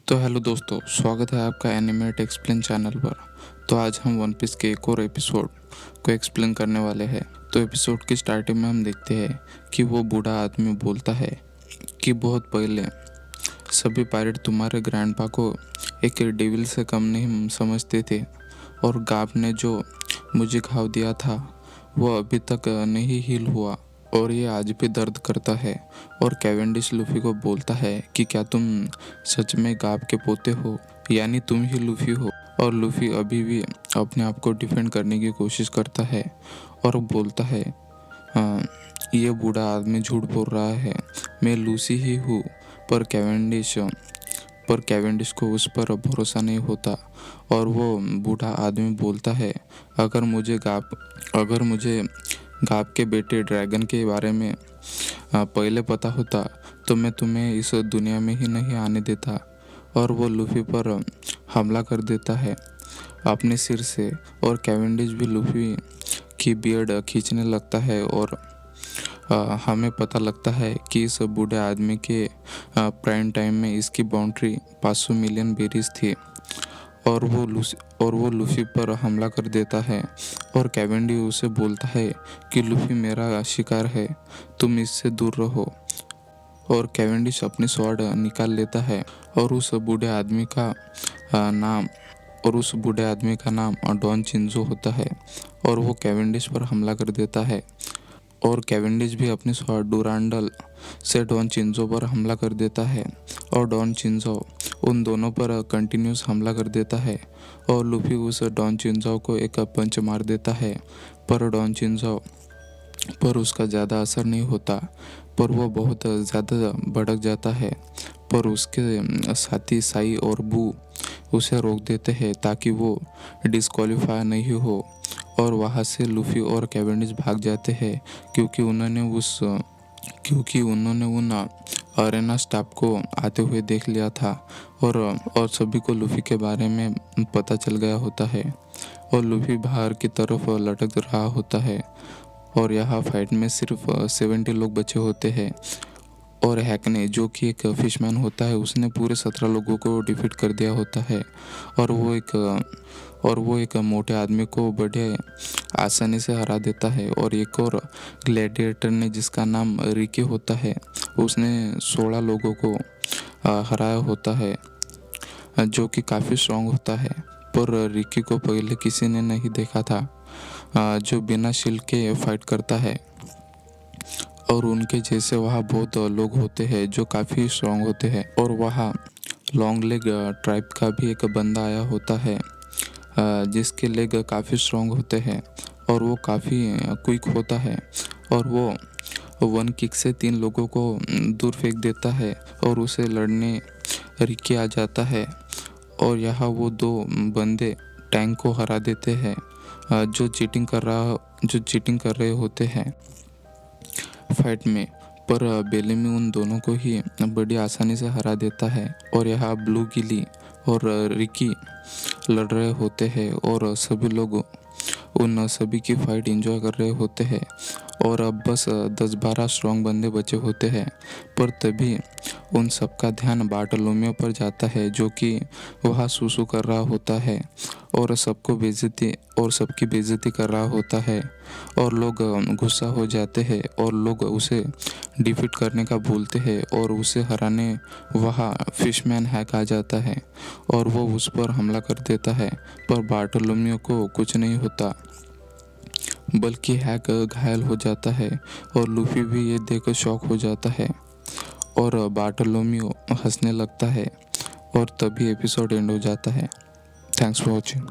तो हेलो दोस्तों, स्वागत है आपका एनिमेट एक्सप्लेन चैनल पर। तो आज हम वन पीस के एक और एपिसोड को एक्सप्लेन करने वाले हैं। तो एपिसोड की स्टार्टिंग में हम देखते हैं कि वो बूढ़ा आदमी बोलता है कि बहुत पहले सभी पायरेट तुम्हारे ग्रैंडपा को एक डेविल से कम नहीं समझते थे, और गाब ने जो मुझे घाव दिया था वो अभी तक नहीं हील हुआ और ये आज भी दर्द करता है। और कैवेंडिश लूफी को बोलता है कि क्या तुम सच में गाब के पोते हो, यानी तुम ही लूफी हो। और लूफी अभी भी अपने आप को डिफेंड करने की कोशिश करता है और बोलता है, "हाँ, ये बूढ़ा आदमी झूठ बोल रहा है, मैं लूसी ही हूँ। पर कैवेंडिश को उस पर भरोसा नहीं होता और वो बूढ़ा आदमी बोलता है, अगर मुझे गाब के बेटे ड्रैगन के बारे में पहले पता होता तो मैं तुम्हें इस दुनिया में ही नहीं आने देता। और वो लूफी पर हमला कर देता है अपने सिर से, और कैवेंडिश भी लूफी की बियर्ड खींचने लगता है। और हमें पता लगता है कि इस बूढ़े आदमी के प्राइम टाइम में इसकी बाउंड्री 500 मिलियन बेरीज थी। और वो लूफी पर हमला कर देता है और कैवेंडिश उसे बोलता है कि लूफी मेरा शिकार है, तुम इससे दूर रहो। और कैवेंडिश अपनी स्वॉर्ड निकाल लेता है और उस बूढ़े आदमी का नाम डॉन चिंजो होता है, और वो कैवेंडिश पर हमला कर देता है। और कैवेंडिश भी अपनी स्वॉर्ड डुरांडल से डॉन चिंजो पर हमला कर देता है, और डॉन चिंजो उन दोनों पर कंटिन्यूस हमला कर देता है। और लूफी उस डॉन चिंजो को एक पंच मार देता है, पर डॉन चिंजो पर उसका ज़्यादा असर नहीं होता, पर वो बहुत ज़्यादा भड़क जाता है। पर उसके साथी साई और बू उसे रोक देते हैं ताकि वो डिस्क्वालीफाई नहीं हो। और वहाँ से लूफी और कैवेंडिश भाग जाते हैं क्योंकि उन्होंने उन अरेना स्टाफ को आते हुए देख लिया था, और सभी को लूफी के बारे में पता चल गया होता है। और लूफी बाहर की तरफ लटक रहा होता है, और यहाँ फाइट में सिर्फ 70 लोग बचे होते हैं। और हैकने, जो कि एक फिशमैन होता है, उसने पूरे 17 लोगों को डिफीट कर दिया होता है। और वो एक मोटे आदमी को बड़े आसानी से हरा देता है। और एक और ग्लैडिएटर ने, जिसका नाम रिकी होता है, उसने 16 लोगों को हराया होता है, जो कि काफ़ी स्ट्रॉन्ग होता है। पर रिकी को पहले किसी ने नहीं देखा था, जो बिना शील्ड के फाइट करता है। और उनके जैसे वहाँ बहुत लोग होते हैं जो काफ़ी स्ट्रॉन्ग होते हैं। और वहाँ लॉन्ग लेग ट्राइब का भी एक बंदा आया होता है, जिसके लेग काफ़ी स्ट्रॉन्ग होते हैं और वो काफ़ी क्विक होता है। और वो वन किक से 3 लोगों को दूर फेंक देता है और उसे लड़ने रिकी आ जाता है। और यहाँ वो 2 बंदे टैंक को हरा देते हैं, जो चीटिंग कर रहे होते हैं फाइट में। पर बेलेमी उन दोनों को ही बड़ी आसानी से हरा देता है। और यहाँ ब्लू गिली और रिकी लड़ रहे होते हैं और सभी लोग उन सभी की फाइट एंजॉय कर रहे होते हैं। और अब बस 10-12 स्ट्रॉन्ग बंदे बचे होते हैं। पर तभी उन सबका ध्यान बार्टोलोमियो पर जाता है, जो कि वहाँ सूसू कर रहा होता है और सबकी बेइज्जती कर रहा होता है। और लोग गुस्सा हो जाते हैं और लोग उसे डिफीट करने का बोलते हैं, और उसे हराने वहाँ फिशमैन हैक आ जाता है और वो उस पर हमला कर देता है। पर बार्टोलोमियो को कुछ नहीं होता, बल्कि हैक घायल हो जाता है। और लूफी भी ये देख शॉक हो जाता है और बार्टोलोमियो हंसने लगता है, और तभी एपिसोड एंड हो जाता है। Thanks for watching.